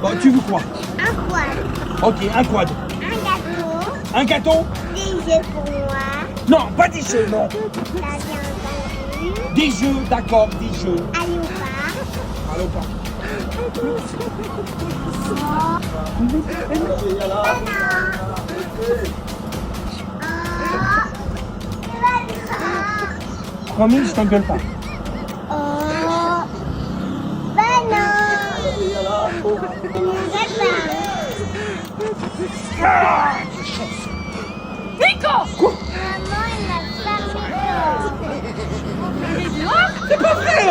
Bon, tu veux quoi? Un quad. Ok, un quad. Un gâteau. Un gâteau? Des jeux pour moi. Non, pas des jeux, non. Ça vient entendu. Des jeux, d'accord, des jeux. Allez au parc. Allez au parc. Promis, je t'engueule pas. Oh. Banane. Ne m'engueule pas. Nico! Quoi? Maman, elle m'a fermé dehors. C'est pas vrai!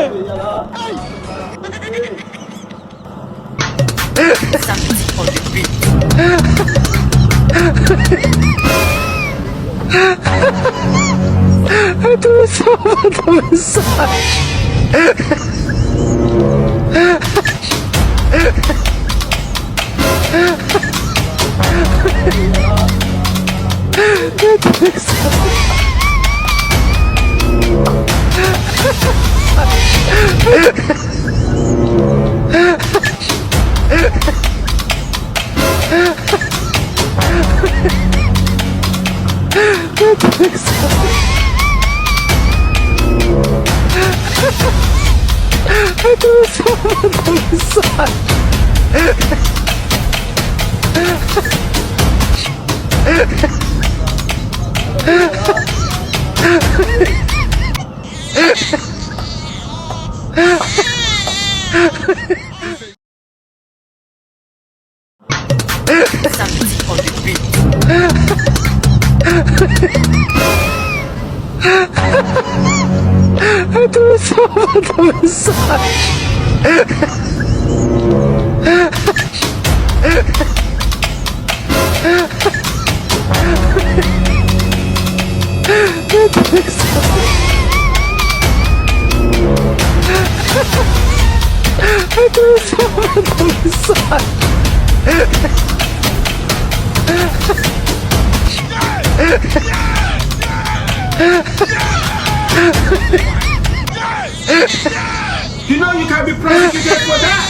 You know you can be prosecuted for that.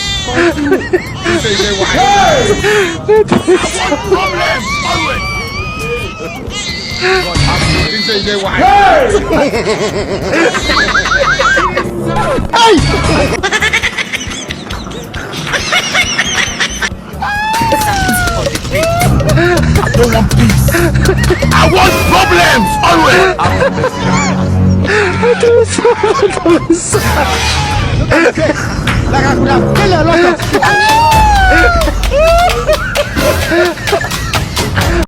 I don't want peace. I want problems always. La